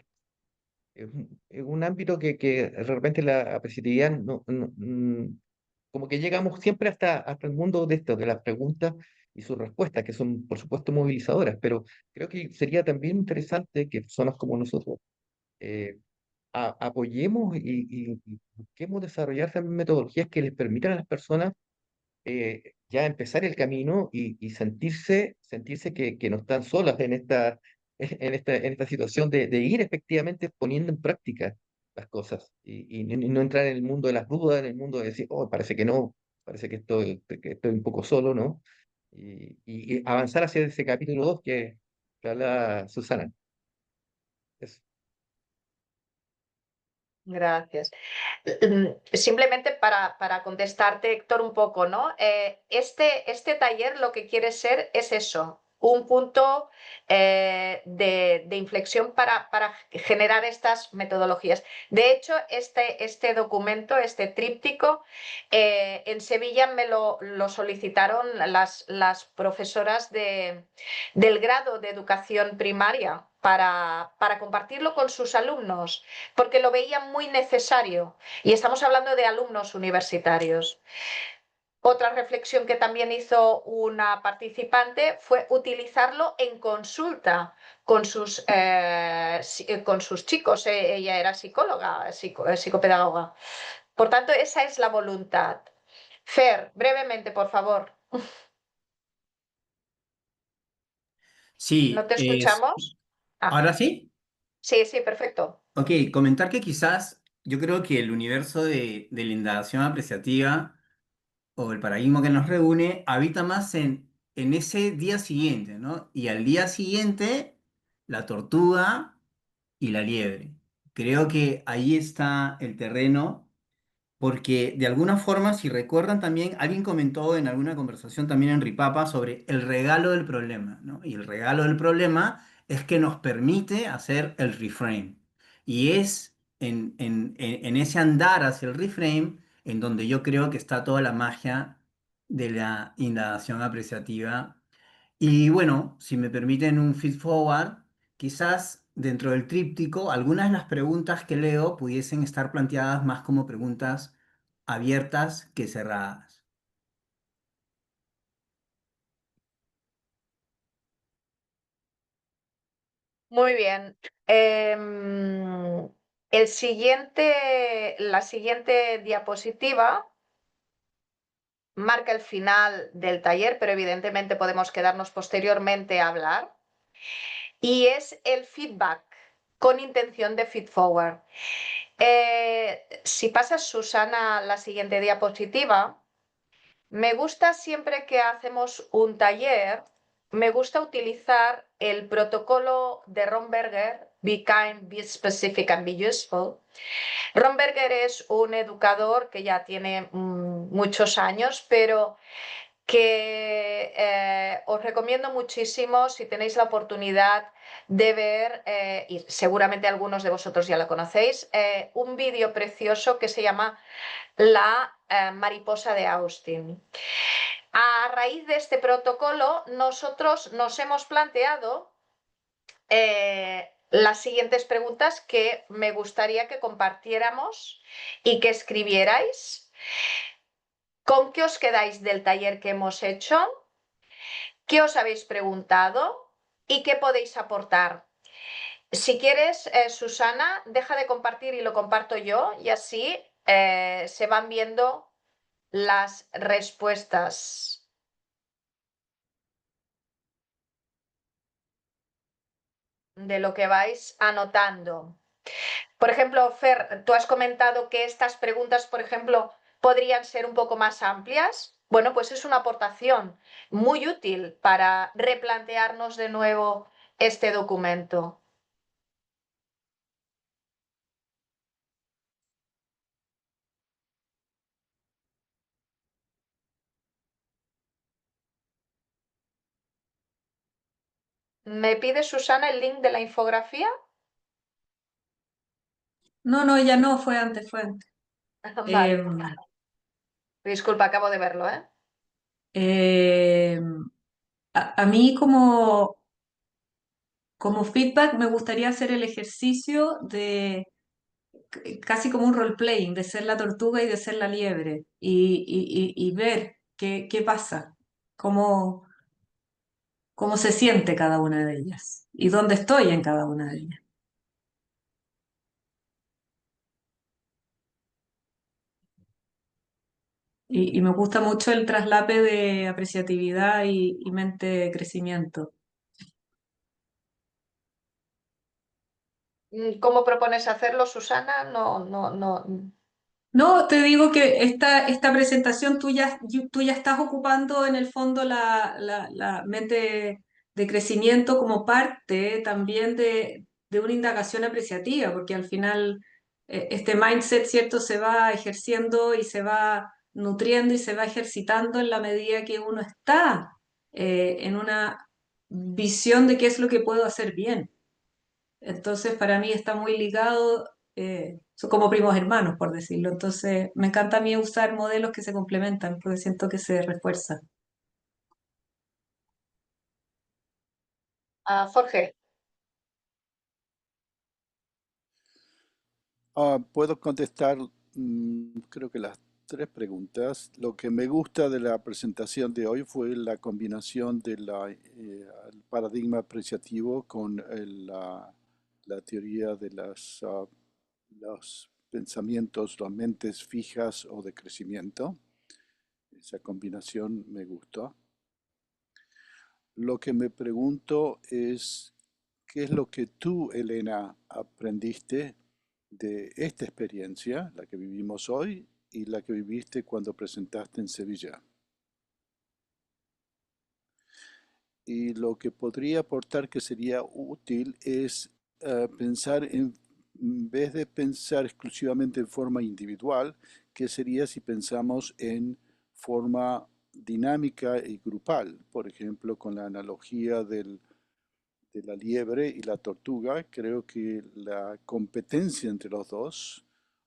es un ámbito que de repente la apreciatividad como que llegamos siempre hasta el mundo de esto, de las preguntas y sus respuestas, que son por supuesto movilizadoras, pero creo que sería también interesante que personas como nosotros eh, apoyemos y busquemos desarrollar también metodologías que les permitan a las personas ya empezar el camino y sentirse que no están solas en esta situación de ir efectivamente poniendo en práctica las cosas y no entrar en el mundo de las dudas, en el mundo de decir, oh, parece que no, parece que estoy un poco solo, ¿no? Y avanzar hacia ese capítulo 2 que habla Susana. Eso. Gracias. Simplemente para contestarte, Héctor, un poco, ¿no? Este taller lo que quiere ser es eso, un punto de inflexión para generar estas metodologías. De hecho, este documento, este tríptico, en Sevilla me lo solicitaron las profesoras del grado de educación primaria para compartirlo con sus alumnos porque lo veían muy necesario. Y estamos hablando de alumnos universitarios. Otra reflexión que también hizo una participante fue utilizarlo en consulta con sus chicos. Ella era psicóloga, psicopedagoga. Por tanto, esa es la voluntad. Fer, brevemente, por favor. ¿No Sí, te escuchamos? Ah, ¿ahora sí? sí, sí, perfecto. Ok, comentar que quizás yo creo que el universo de la indagación apreciativa o el paradigma que nos reúne habita más en ese día siguiente, ¿no? Y al día siguiente, la tortuga y la liebre. Creo que ahí está el terreno porque de alguna forma, si recuerdan también, alguien comentó en alguna conversación también en Ripapa sobre el regalo del problema, ¿no? Y el regalo del problema es que nos permite hacer el reframe. Y es en ese andar hacia el reframe en donde yo creo que está toda la magia de la indagación apreciativa y bueno, si me permiten un feed forward, quizás dentro del tríptico, algunas de las preguntas que leo pudiesen estar planteadas más como preguntas abiertas que cerradas. Muy bien. La siguiente diapositiva marca el final del taller, pero evidentemente podemos quedarnos posteriormente a hablar. Y es el feedback con intención de feed forward. Si pasas, Susana, la siguiente diapositiva, me gusta siempre que hacemos un taller, me gusta utilizar el protocolo de Romberger, Be Kind, Be Specific and Be Useful. Romberger es un educador que ya tiene muchos años, pero que os recomiendo muchísimo si tenéis la oportunidad de ver, y seguramente algunos de vosotros ya lo conocéis, un vídeo precioso que se llama La mariposa de Austin. A raíz de este protocolo, nosotros nos hemos planteado las siguientes preguntas que me gustaría que compartiéramos y que escribierais. ¿Con qué os quedáis del taller que hemos hecho? ¿Qué os habéis preguntado? ¿Y qué podéis aportar? Si quieres, Susana, deja de compartir y lo comparto yo y así se van viendo las respuestas de lo que vais anotando. Por ejemplo, Fer, tú has comentado que estas preguntas, por ejemplo, podrían ser un poco más amplias. Bueno, pues es una aportación muy útil para replantearnos de nuevo este documento. ¿Me pide Susana el link de la infografía? No, no, ya no, fue antes, fue antes. Vale. Em, Disculpa, acabo de verlo, ¿eh? em, a mí como feedback me gustaría hacer el ejercicio de casi como un role-playing, de ser la tortuga y de ser la liebre y ver qué pasa, cómo, cómo se siente cada una de ellas y dónde estoy en cada una de ellas. Y me gusta mucho el traslape de apreciatividad y mente de crecimiento. ¿Cómo propones hacerlo, Susana? No. No, te digo que esta presentación tú ya estás ocupando en el fondo la mente de crecimiento como parte también de una indagación apreciativa, porque al final este mindset, ¿cierto?, se va ejerciendo y se va nutriendo y se va ejercitando en la medida que uno está en una visión de qué es lo que puedo hacer bien. Entonces, para mí está muy ligado, son como primos hermanos, por decirlo. Entonces, me encanta a mí usar modelos que se complementan, porque siento que se refuerzan. Jorge. Puedo contestar, creo que las tres preguntas. Lo que me gusta de la presentación de hoy fue la combinación de el paradigma apreciativo con la teoría de los pensamientos, las mentes fijas o de crecimiento. Esa combinación me gustó. Lo que me pregunto es, ¿qué es lo que tú, Elena, aprendiste de esta experiencia, la que vivimos hoy y la que viviste cuando presentaste en Sevilla? Y lo que podría aportar que sería útil es pensar en vez de pensar exclusivamente en forma individual, ¿qué sería si pensamos en forma dinámica y grupal? Por ejemplo, con la analogía de la liebre y la tortuga, creo que la competencia entre los dos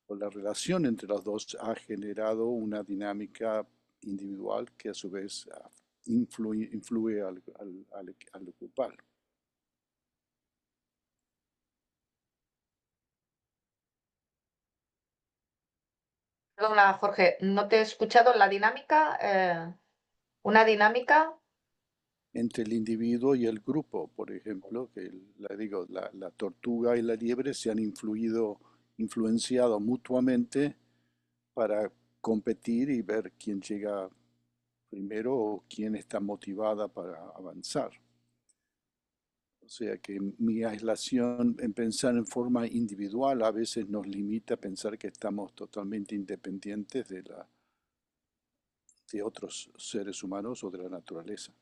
o la relación entre los dos ha generado una dinámica individual que a su vez influye al grupal. Perdona, Jorge, no te he escuchado la dinámica. Una dinámica. Entre el individuo y el grupo, por ejemplo, que la tortuga y la liebre se han influenciado mutuamente para competir y ver quién llega primero o quién está motivada para avanzar. O sea que mi aislación en pensar en forma individual a veces nos limita a pensar que estamos totalmente independientes de otros seres humanos o de la naturaleza.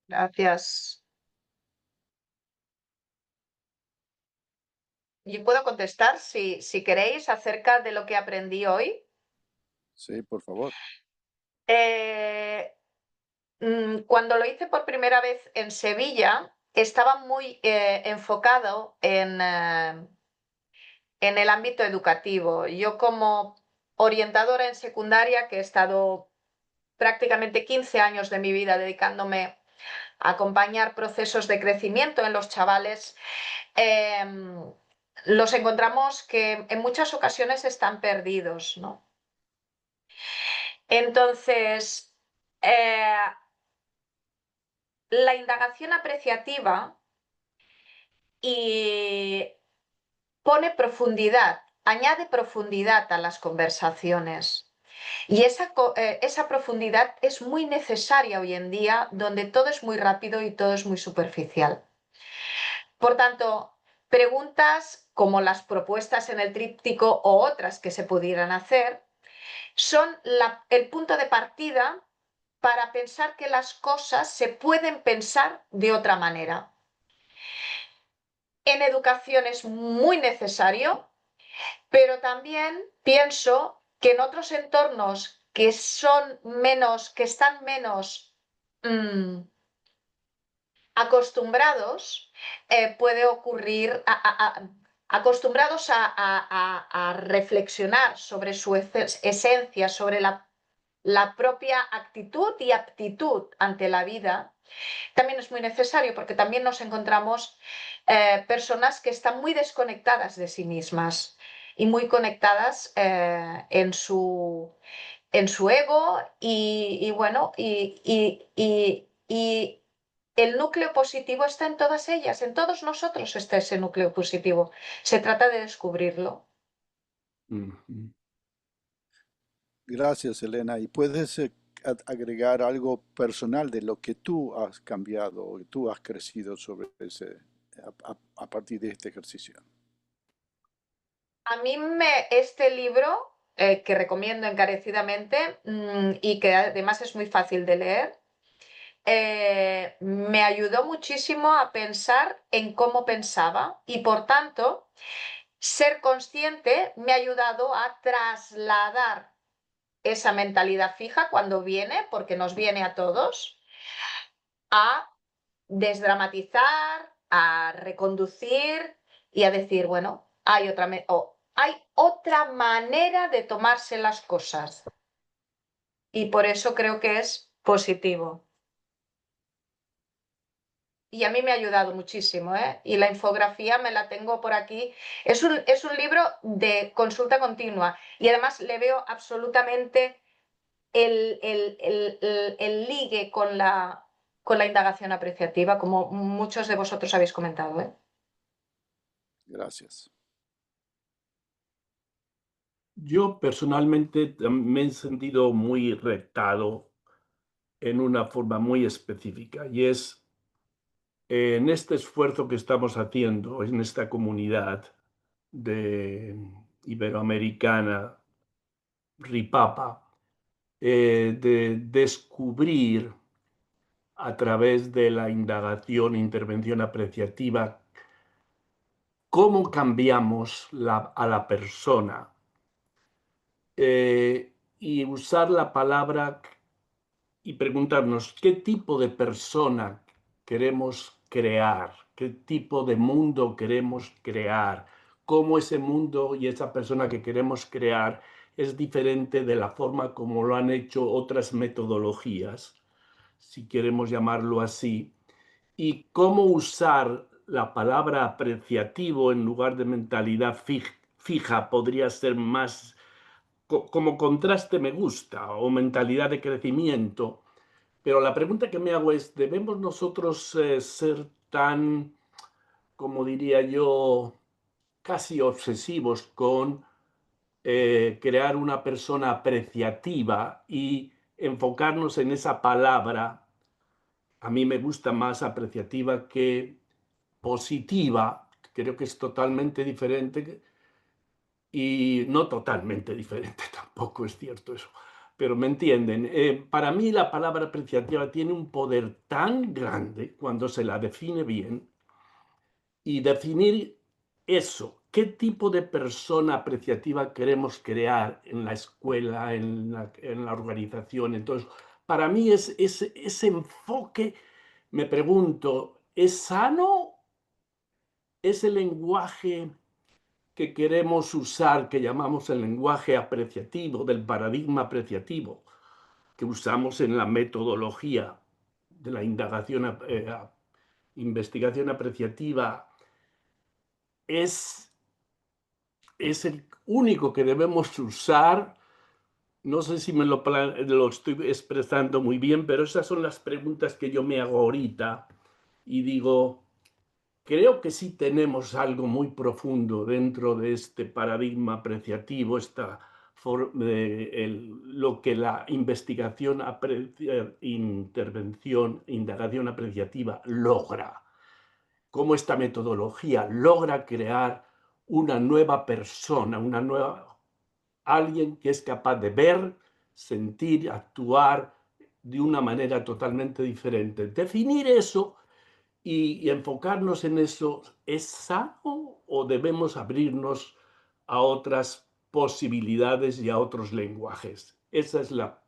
Gracias. Yo puedo contestar si queréis acerca de lo que aprendí hoy. Sí, por favor. Cuando lo hice por primera vez en Sevilla, estaba muy enfocado en el ámbito educativo. Yo como orientadora en secundaria, que he estado prácticamente 15 años de mi vida dedicándome a acompañar procesos de crecimiento en los chavales, los encontramos que en muchas ocasiones están perdidos, ¿no? Entonces, la indagación apreciativa y pone profundidad, añade profundidad a las conversaciones. Y esa profundidad es muy necesaria hoy en día, donde todo es muy rápido y todo es muy superficial. Por tanto, preguntas como las propuestas en el tríptico o otras que se pudieran hacer son el punto de partida para pensar que las cosas se pueden pensar de otra manera. En educación es muy necesario, pero también pienso que en otros entornos que están menos acostumbrados, puede ocurrir, acostumbrados a reflexionar sobre su esencia, sobre la propia actitud y aptitud ante la vida, también es muy necesario, porque también nos encontramos personas que están muy desconectadas de sí mismas y muy conectadas en su ego y bueno, y el núcleo positivo está en todas ellas, en todos nosotros está ese núcleo positivo. Se trata de descubrirlo. Ujú. Gracias, Elena. ¿Y puedes agregar algo personal de lo que tú has cambiado y tú has crecido sobre a partir de este ejercicio? A mí este libro, que recomiendo encarecidamente y que además es muy fácil de leer, me ayudó muchísimo a pensar en cómo pensaba y por tanto ser consciente me ha ayudado a trasladar esa mentalidad fija cuando viene, porque nos viene a todos, a desdramatizar, a reconducir y a decir, bueno, hay otra manera de tomarse las cosas y por eso creo que es positivo. Y a mí me ha ayudado muchísimo, ¿eh? Y la infografía me la tengo por aquí. Es un libro de consulta continua y además le veo absolutamente el ligue con la indagación apreciativa, como muchos de vosotros habéis comentado, ¿eh? Gracias. Yo personalmente me he sentido muy retado en una forma muy específica y es en este esfuerzo que estamos haciendo en esta comunidad de iberoamericana, Ripapa, de descubrir a través de la indagación e intervención apreciativa cómo cambiamos a la persona y usar la palabra y preguntarnos qué tipo de persona queremos crear, qué tipo de mundo queremos crear, cómo ese mundo y esa persona que queremos crear es diferente de la forma como lo han hecho otras metodologías, si queremos llamarlo así, y cómo usar la palabra apreciativo en lugar de mentalidad fija podría ser más como contraste me gusta o mentalidad de crecimiento. Pero la pregunta que me hago es, ¿debemos nosotros ser tan, como diría yo, casi obsesivos con crear una persona apreciativa y enfocarnos en esa palabra? A mí me gusta más apreciativa que positiva, creo que es totalmente diferente y no totalmente diferente, tampoco es cierto eso, pero me entienden. Para mí la palabra apreciativa tiene un poder tan grande cuando se la define bien y definir eso, qué tipo de persona apreciativa queremos crear en la escuela, en la organización. Entonces, para mí ese enfoque, me pregunto, ¿es sano ese lenguaje que queremos usar, que llamamos el lenguaje apreciativo, del paradigma apreciativo, que usamos en la metodología de la indagación, investigación apreciativa, es el único que debemos usar? No sé si lo estoy expresando muy bien, pero esas son las preguntas que yo me hago ahorita y digo, creo que sí tenemos algo muy profundo dentro de este paradigma apreciativo, esta lo que la investigación, intervención, indagación apreciativa logra, cómo esta metodología logra crear una nueva persona, alguien que es capaz de ver, sentir, actuar de una manera totalmente diferente. Definir eso y enfocarnos en eso, ¿es sano o debemos abrirnos a otras posibilidades y a otros lenguajes? Esa es la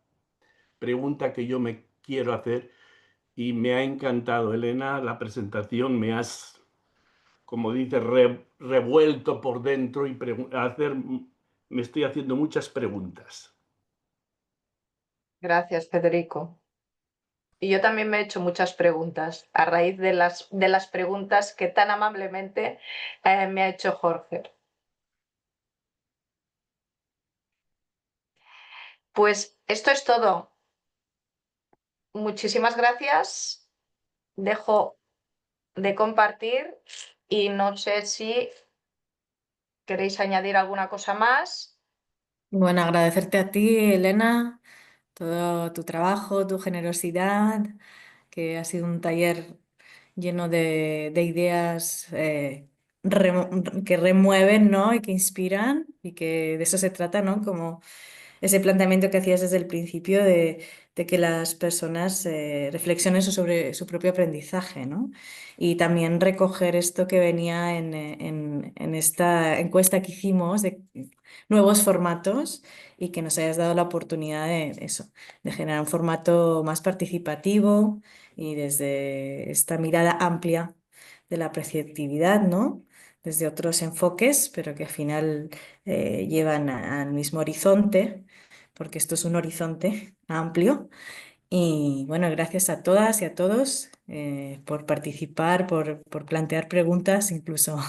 pregunta que yo me quiero hacer y me ha encantado, Elena, la presentación. Me has, como dice, revuelto por dentro y me estoy haciendo muchas preguntas. Gracias, Federico. Y yo también me he hecho muchas preguntas a raíz de las preguntas que tan amablemente me ha hecho Jorge. Pues esto es todo. Muchísimas gracias. Dejo de compartir y no sé si queréis añadir alguna cosa más. Bueno, agradecerte a ti, Elena, todo tu trabajo, tu generosidad, que ha sido un taller lleno de ideas que remueven, ¿no? Y que inspiran, y que de eso se trata, ¿no? Como ese planteamiento que hacías desde el principio de que las personas reflexionen sobre su propio aprendizaje, ¿no? Y también recoger esto que venía en esta encuesta que hicimos de nuevos formatos, y que nos hayas dado la oportunidad de eso, de generar un formato más participativo y desde esta mirada amplia de la apreciatividad, ¿no? Desde otros enfoques, pero que al final llevan al mismo horizonte, porque esto es un horizonte amplio. Y bueno, gracias a todas y a todos por participar, por plantear preguntas, incluso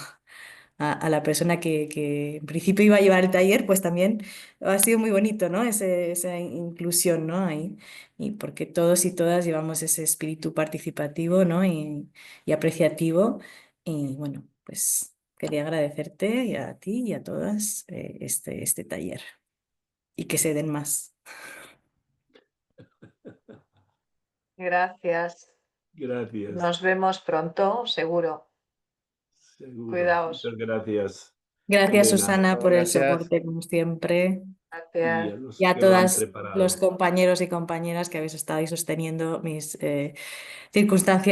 a la persona que en principio iba a llevar el taller, pues también ha sido muy bonito, ¿no? Esa inclusión, ¿no? Ahí. Y porque todos y todas llevamos ese espíritu participativo, ¿no? Y apreciativo. Y bueno, pues quería agradecerte y a ti y a todas este taller, y que se den más. Gracias. Gracias. Nos vemos pronto, seguro. Seguro. Cuidaos. Muchas gracias. Gracias, Elena. Susana, por el Gracias. soporte, como siempre. Y a Gracias. los Y a que lo han todos los preparado. compañeros y compañeras que habéis estado ahí sosteniendo mis circunstancias